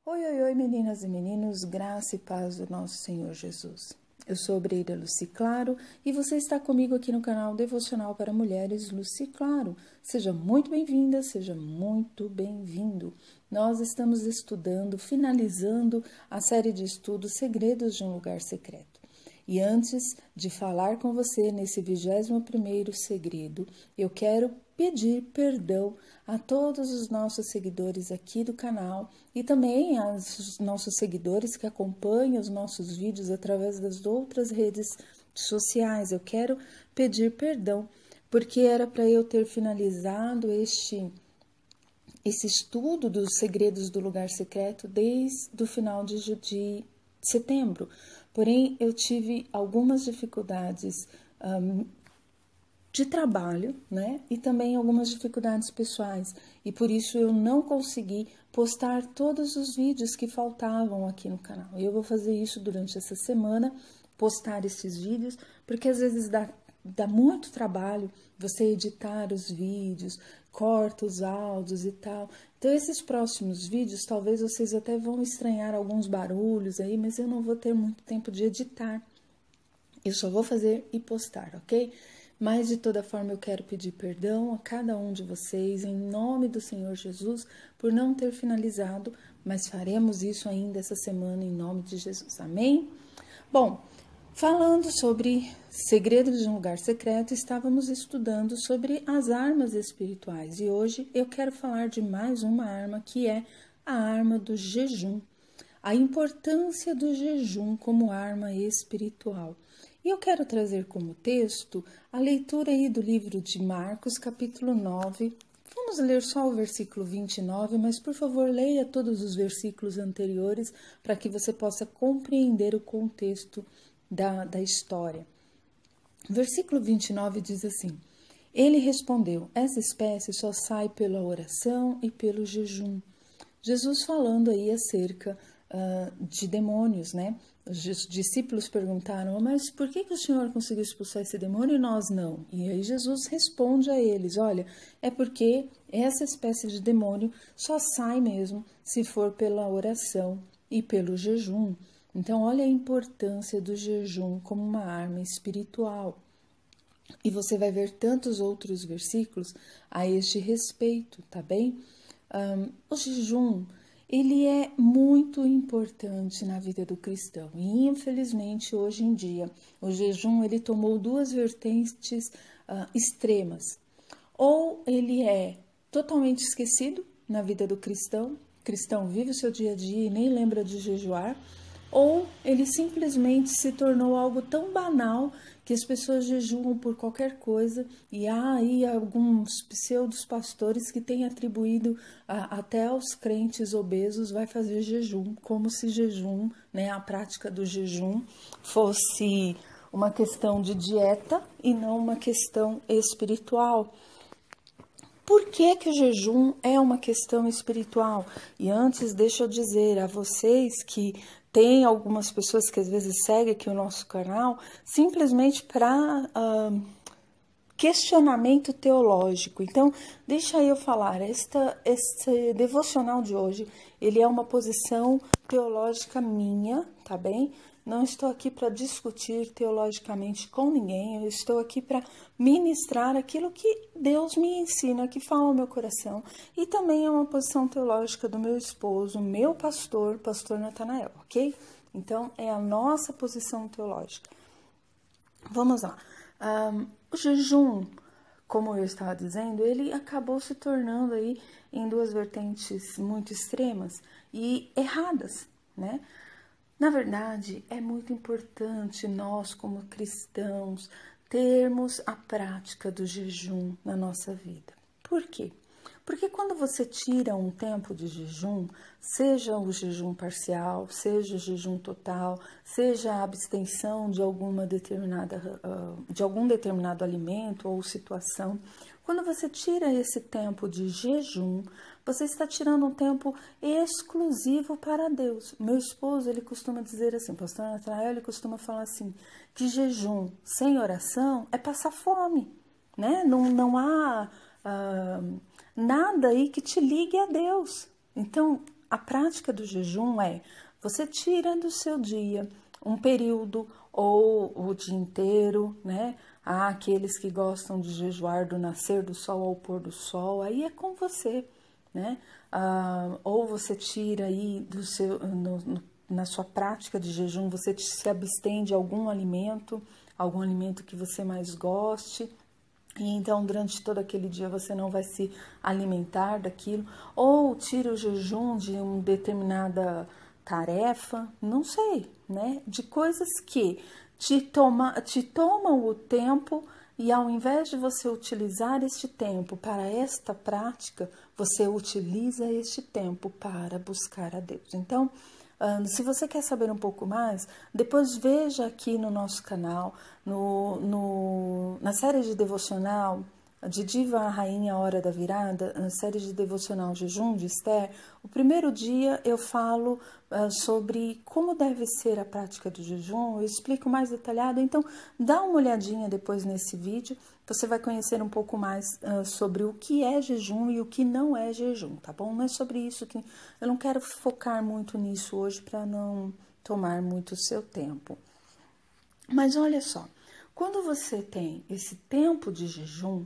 Oi, oi, oi, meninas e meninos, graça e paz do nosso Senhor Jesus. Eu sou a obreira Luci Claro e você está comigo aqui no canal Devocional para Mulheres Luci Claro. Seja muito bem-vinda, seja muito bem-vindo. Nós estamos estudando, finalizando a série de estudos Segredos de um Lugar Secreto. E antes de falar com você nesse 21º segredo, eu quero pedir perdão a todos os nossos seguidores aqui do canal e também aos nossos seguidores que acompanham os nossos vídeos através das outras redes sociais. Eu quero pedir perdão porque era para eu ter finalizado esse estudo dos segredos do lugar secreto desde o final de setembro. Porém, eu tive algumas dificuldades de trabalho, né? E também algumas dificuldades pessoais. E por isso eu não consegui postar todos os vídeos que faltavam aqui no canal. Eu vou fazer isso durante essa semana, postar esses vídeos, porque às vezes dá muito trabalho você editar os vídeos, corta os áudios e tal. Então, esses próximos vídeos, talvez vocês até vão estranhar alguns barulhos aí, mas eu não vou ter muito tempo de editar. Eu só vou fazer e postar, ok? Mas, de toda forma, eu quero pedir perdão a cada um de vocês, em nome do Senhor Jesus, por não ter finalizado, mas faremos isso ainda essa semana, em nome de Jesus. Amém? Bom, falando sobre segredos de um lugar secreto, estávamos estudando sobre as armas espirituais. E hoje eu quero falar de mais uma arma, que é a arma do jejum. A importância do jejum como arma espiritual. E eu quero trazer como texto a leitura aí do livro de Marcos, capítulo 9. Vamos ler só o versículo 29, mas por favor leia todos os versículos anteriores para que você possa compreender o contexto da história. Versículo 29 diz assim: Ele respondeu, essa espécie só sai pela oração e pelo jejum. Jesus falando aí acerca de demônios, né? Os discípulos perguntaram, mas por que o Senhor conseguiu expulsar esse demônio e nós não? E aí Jesus responde a eles, olha, é porque essa espécie de demônio só sai mesmo se for pela oração e pelo jejum. Então, olha a importância do jejum como uma arma espiritual. E você vai ver tantos outros versículos a este respeito, tá bem? O jejum, ele é muito importante na vida do cristão. E, infelizmente, hoje em dia, o jejum, ele tomou duas vertentes extremas. Ou ele é totalmente esquecido na vida do cristão, o cristão vive o seu dia a dia e nem lembra de jejuar, ou ele simplesmente se tornou algo tão banal que as pessoas jejuam por qualquer coisa, e há aí alguns pseudos pastores que têm atribuído até aos crentes obesos vai fazer jejum, como se jejum, né, a prática do jejum fosse uma questão de dieta e não uma questão espiritual. Por que que o jejum é uma questão espiritual? E antes, deixa eu dizer a vocês que tem algumas pessoas que às vezes seguem aqui o nosso canal simplesmente para questionamento teológico. Então, deixa eu falar, esse devocional de hoje, ele é uma posição teológica minha, tá bem? Não estou aqui para discutir teologicamente com ninguém, eu estou aqui para ministrar aquilo que Deus me ensina, que fala ao meu coração. E também é uma posição teológica do meu esposo, meu pastor, pastor Natanael, ok? Então, é a nossa posição teológica. Vamos lá. O jejum, como eu estava dizendo, ele acabou se tornando aí em duas vertentes muito extremas e erradas, né? Na verdade, é muito importante nós, como cristãos, termos a prática do jejum na nossa vida. Por quê? Porque quando você tira um tempo de jejum, seja o jejum parcial, seja o jejum total, seja a abstenção de algum determinado alimento ou situação, quando você tira esse tempo de jejum, você está tirando um tempo exclusivo para Deus. Meu esposo, ele costuma dizer assim, pastor Natanael, ele costuma falar assim, que jejum sem oração é passar fome, né? Não há nada aí que te ligue a Deus. Então, a prática do jejum é, você tira do seu dia um período ou o dia inteiro, né? Há aqueles que gostam de jejuar do nascer do sol ao pôr do sol, aí é com você, né? Ou você tira aí do seu, na sua prática de jejum, você se abstém de algum alimento que você mais goste, e então durante todo aquele dia você não vai se alimentar daquilo, ou tira o jejum de uma determinada tarefa, não sei, né? De coisas que te tomam o tempo, e ao invés de você utilizar este tempo para esta prática, você utiliza este tempo para buscar a Deus. Então, se você quer saber um pouco mais, depois veja aqui no nosso canal, na série de devocional de Diva a Rainha Hora da Virada, na série de devocional Jejum de Esther, o primeiro dia eu falo sobre como deve ser a prática do jejum, eu explico mais detalhado, então dá uma olhadinha depois nesse vídeo, você vai conhecer um pouco mais sobre o que é jejum e o que não é jejum, tá bom? Não é sobre isso que eu não quero focar muito nisso hoje para não tomar muito o seu tempo. Mas olha só, quando você tem esse tempo de jejum,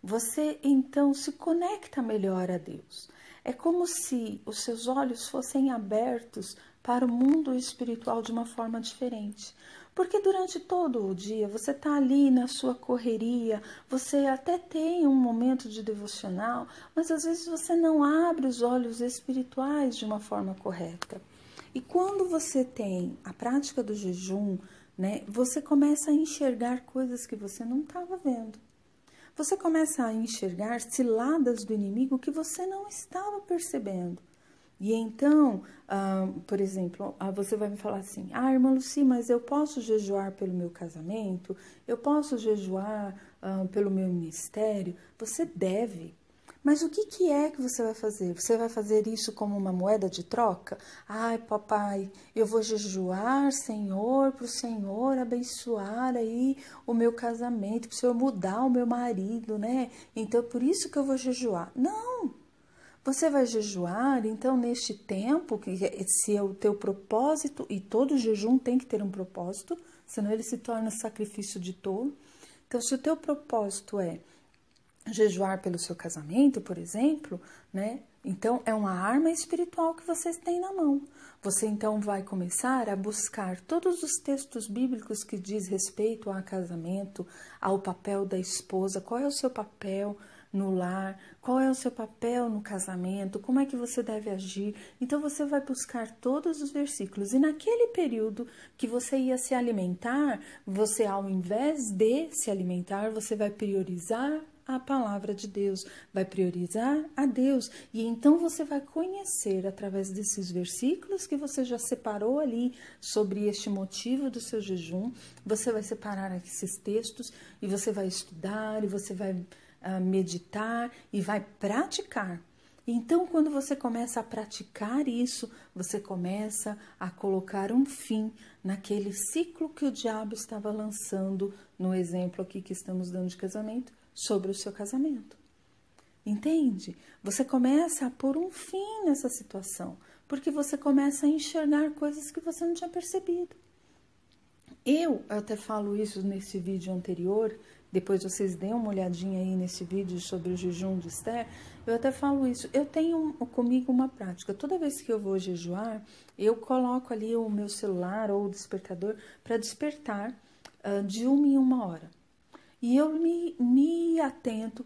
você então se conecta melhor a Deus. É como se os seus olhos fossem abertos para o mundo espiritual de uma forma diferente. Porque durante todo o dia você está ali na sua correria, você até tem um momento de devocional, mas às vezes você não abre os olhos espirituais de uma forma correta. E quando você tem a prática do jejum, né, você começa a enxergar coisas que você não estava vendo. Você começa a enxergar ciladas do inimigo que você não estava percebendo. E então, por exemplo, você vai me falar assim, irmã Lucy, mas eu posso jejuar pelo meu casamento? Eu posso jejuar pelo meu ministério? Você deve. Mas o que é que você vai fazer? Você vai fazer isso como uma moeda de troca? Ai, papai, eu vou jejuar, Senhor, para o Senhor abençoar aí o meu casamento, para o Senhor mudar o meu marido, né? Então, por isso que eu vou jejuar. Não! Você vai jejuar, então, neste tempo, se é o teu propósito, e todo jejum tem que ter um propósito, senão ele se torna sacrifício de tolo. Então, se o teu propósito é jejuar pelo seu casamento, por exemplo, né? Então, é uma arma espiritual que vocês têm na mão. Você, então, vai começar a buscar todos os textos bíblicos que diz respeito ao casamento, ao papel da esposa, qual é o seu papel no lar, qual é o seu papel no casamento, como é que você deve agir. Então, você vai buscar todos os versículos. E naquele período que você ia se alimentar, você, ao invés de se alimentar, você vai priorizar a palavra de Deus, vai priorizar a Deus, e então você vai conhecer através desses versículos que você já separou ali sobre este motivo do seu jejum, você vai separar esses textos e você vai estudar e você vai meditar e vai praticar. Então, quando você começa a praticar isso, você começa a colocar um fim naquele ciclo que o diabo estava lançando, no exemplo aqui que estamos dando de casamento, sobre o seu casamento. Entende? Você começa a pôr um fim nessa situação, porque você começa a enxergar coisas que você não tinha percebido. Eu até falo isso nesse vídeo anterior, depois vocês deem uma olhadinha aí nesse vídeo sobre o jejum de Esther, eu até falo isso. Eu tenho comigo uma prática, toda vez que eu vou jejuar, eu coloco ali o meu celular ou o despertador para despertar de 1 em 1 hora. E eu me atento,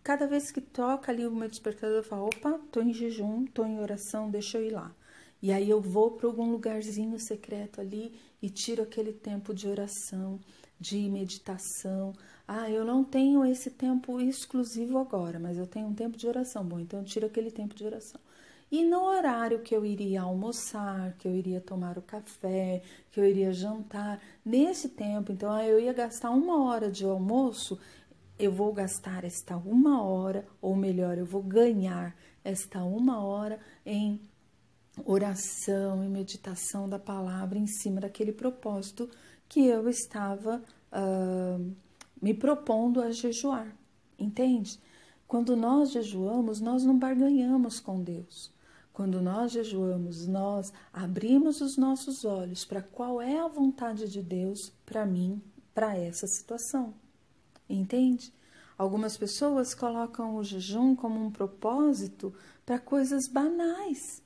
cada vez que toca ali o meu despertador, eu falo, opa, tô em jejum, tô em oração, deixa eu ir lá. E aí eu vou para algum lugarzinho secreto ali e tiro aquele tempo de oração, de meditação. Eu não tenho esse tempo exclusivo agora, mas eu tenho um tempo de oração. Bom, então eu tiro aquele tempo de oração. E no horário que eu iria almoçar, que eu iria tomar o café, que eu iria jantar, nesse tempo, então eu ia gastar 1 hora de almoço, eu vou gastar esta 1 hora, ou melhor, eu vou ganhar esta 1 hora em oração e meditação da palavra em cima daquele propósito que eu estava me propondo a jejuar, entende? Quando nós jejuamos, nós não barganhamos com Deus. Quando nós jejuamos, nós abrimos os nossos olhos para qual é a vontade de Deus para mim, para essa situação. Entende? Algumas pessoas colocam o jejum como um propósito para coisas banais.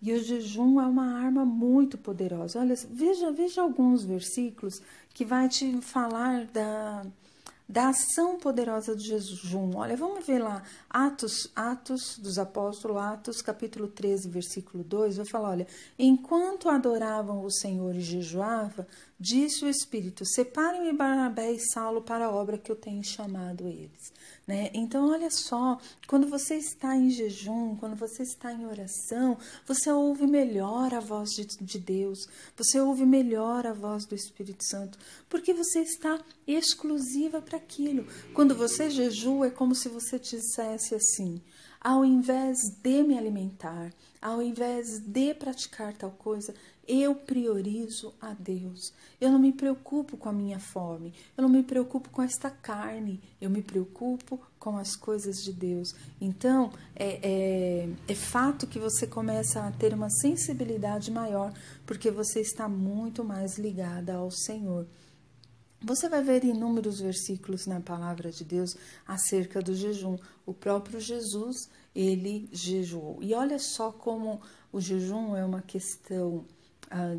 E o jejum é uma arma muito poderosa. Olha, veja alguns versículos que vai te falar da ação poderosa do jejum. Olha, vamos ver lá, Atos dos Apóstolos, Atos capítulo 13, versículo 2, vai falar, olha, enquanto adoravam o Senhor e jejuava, disse o Espírito, separem-me Barnabé e Saulo para a obra que eu tenho chamado eles. Né? Então, olha só, quando você está em jejum, quando você está em oração, você ouve melhor a voz de Deus, você ouve melhor a voz do Espírito Santo, porque você está exclusiva para aquilo. Quando você jejua, é como se você dissesse assim, ao invés de me alimentar, ao invés de praticar tal coisa, eu priorizo a Deus. Eu não me preocupo com a minha fome, eu não me preocupo com esta carne, eu me preocupo com as coisas de Deus. Então, é fato que você começa a ter uma sensibilidade maior, porque você está muito mais ligada ao Senhor. Você vai ver inúmeros versículos na palavra de Deus acerca do jejum. O próprio Jesus, ele jejuou. E olha só como o jejum é uma questão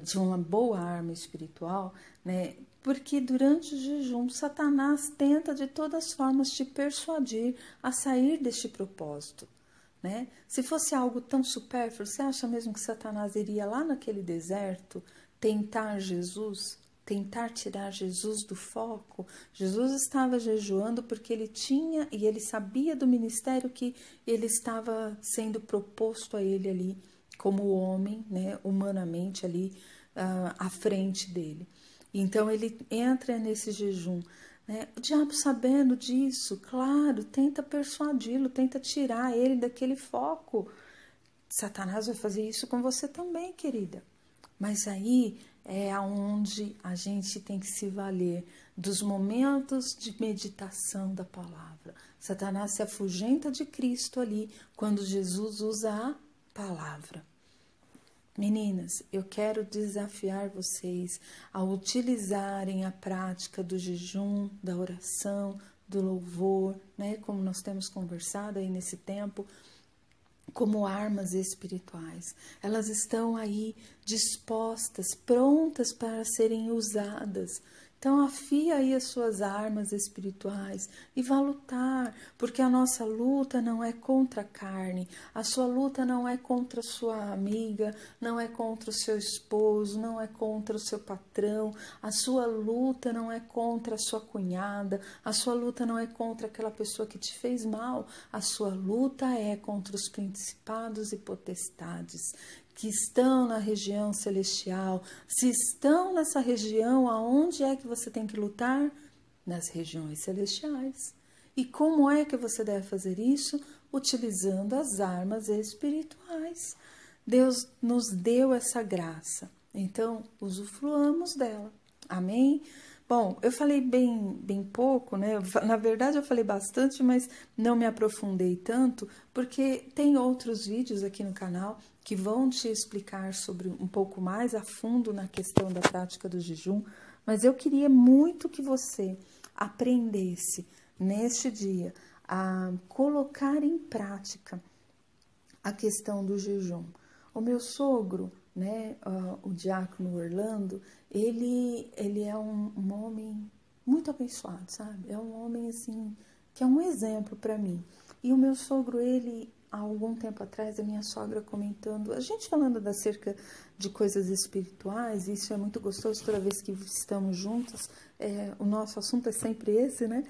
de uma boa arma espiritual, né? Porque durante o jejum, Satanás tenta de todas as formas te persuadir a sair deste propósito. Né? Se fosse algo tão supérfluo, você acha mesmo que Satanás iria lá naquele deserto tentar Jesus? Tentar tirar Jesus do foco? Jesus estava jejuando porque ele tinha e ele sabia do ministério que ele estava sendo proposto a ele ali como homem, né, humanamente ali à frente dele. Então ele entra nesse jejum. Né? O diabo, sabendo disso, claro, tenta persuadi-lo, tenta tirar ele daquele foco. Satanás vai fazer isso com você também, querida. Mas aí é aonde a gente tem que se valer dos momentos de meditação da palavra. Satanás se afugenta de Cristo ali quando Jesus usa a palavra. Meninas, eu quero desafiar vocês a utilizarem a prática do jejum, da oração, do louvor, né? Como nós temos conversado aí nesse tempo, como armas espirituais. Elas estão aí dispostas, prontas para serem usadas. Então afia aí as suas armas espirituais e vá lutar, porque a nossa luta não é contra a carne, a sua luta não é contra a sua amiga, não é contra o seu esposo, não é contra o seu patrão, a sua luta não é contra a sua cunhada, a sua luta não é contra aquela pessoa que te fez mal, a sua luta é contra os principados e potestades que estão na região celestial. Se estão nessa região, aonde é que você tem que lutar? Nas regiões celestiais. E como é que você deve fazer isso? Utilizando as armas espirituais. Deus nos deu essa graça, então usufruamos dela. Amém? Bom, eu falei bem pouco, né? Na verdade eu falei bastante, mas não me aprofundei tanto, porque tem outros vídeos aqui no canal que vão te explicar sobre um pouco mais a fundo na questão da prática do jejum, mas eu queria muito que você aprendesse neste dia a colocar em prática a questão do jejum. O meu sogro, né, o diácono Orlando, ele é um homem muito abençoado, sabe? É um homem, assim, que é um exemplo para mim. E o meu sogro, ele, há algum tempo atrás, a minha sogra comentando, a gente falando acerca de coisas espirituais, isso é muito gostoso toda vez que estamos juntos, o nosso assunto é sempre esse, né?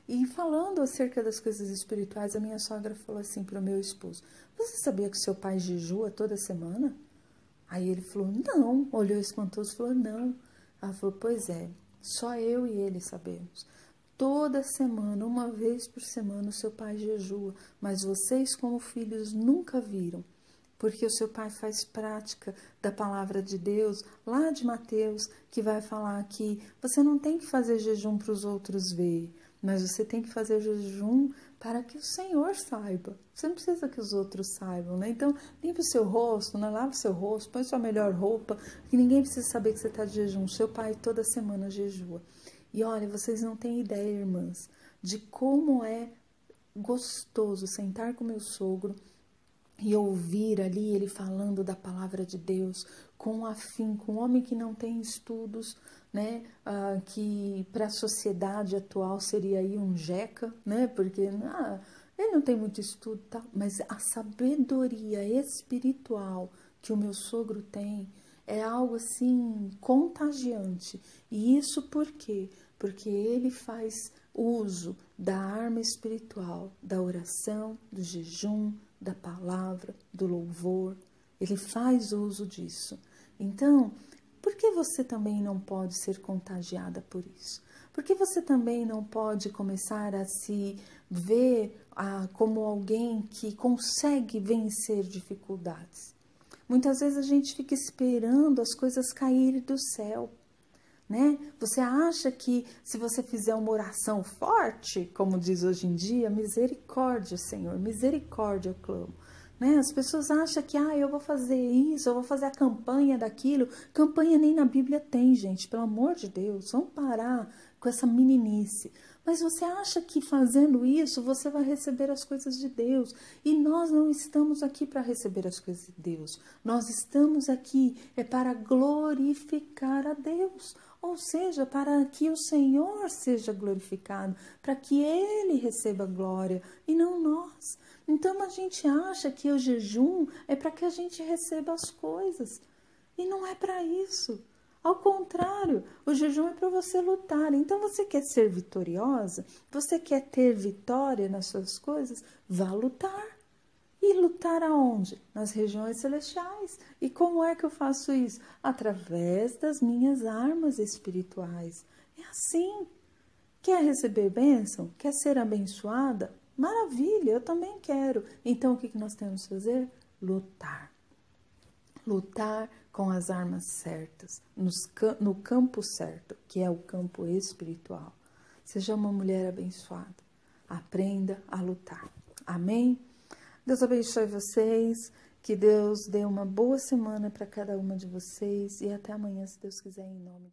E falando acerca das coisas espirituais, a minha sogra falou assim para o meu esposo: você sabia que seu pai jejua toda semana? Aí ele falou: não. Olhou espantoso e falou: não. Ela falou: pois é, só eu e ele sabemos. Toda semana, uma vez por semana, o seu pai jejua, mas vocês, como filhos, nunca viram, porque o seu pai faz prática da palavra de Deus, lá de Mateus, que vai falar que você não tem que fazer jejum para os outros ver, Mas você tem que fazer jejum para que o Senhor saiba. Você não precisa que os outros saibam, né? Então, limpe o seu rosto, né? Lave o seu rosto, põe sua melhor roupa, que ninguém precisa saber que você está de jejum. Seu pai toda semana jejua. E olha, vocês não têm ideia, irmãs, de como é gostoso sentar com meu sogro e ouvir ali ele falando da palavra de Deus com afinco, um homem que não tem estudos, né, que para a sociedade atual seria aí um jeca, né, porque ele não tem muito estudo, tá? Mas a sabedoria espiritual que o meu sogro tem é algo assim contagiante. E isso por quê? Porque ele faz uso da arma espiritual, da oração, do jejum, da palavra, do louvor. Ele faz uso disso. Então, por que você também não pode ser contagiada por isso? Por que você também não pode começar a se ver como alguém que consegue vencer dificuldades? Muitas vezes a gente fica esperando as coisas caírem do céu, né? Você acha que se você fizer uma oração forte, como diz hoje em dia, misericórdia, Senhor, misericórdia eu clamo. Né? As pessoas acham que eu vou fazer isso, eu vou fazer a campanha daquilo. Campanha nem na Bíblia tem, gente, pelo amor de Deus. Vamos parar com essa meninice. Mas você acha que fazendo isso você vai receber as coisas de Deus? E nós não estamos aqui para receber as coisas de Deus. Nós estamos aqui para glorificar a Deus. Ou seja, para que o Senhor seja glorificado, para que Ele receba glória e não nós. Então a gente acha que o jejum é para que a gente receba as coisas. E não é para isso. Ao contrário, o jejum é para você lutar. Então você quer ser vitoriosa? Você quer ter vitória nas suas coisas? Vá lutar. E lutar aonde? Nas regiões celestiais. E como é que eu faço isso? Através das minhas armas espirituais. É assim. Quer receber bênção? Quer ser abençoada? Maravilha, eu também quero. Então o que nós temos que fazer? Lutar. Lutar com as armas certas, no campo certo, que é o campo espiritual. Seja uma mulher abençoada. Aprenda a lutar. Amém? Deus abençoe vocês, que Deus dê uma boa semana para cada uma de vocês e até amanhã, se Deus quiser, em nome de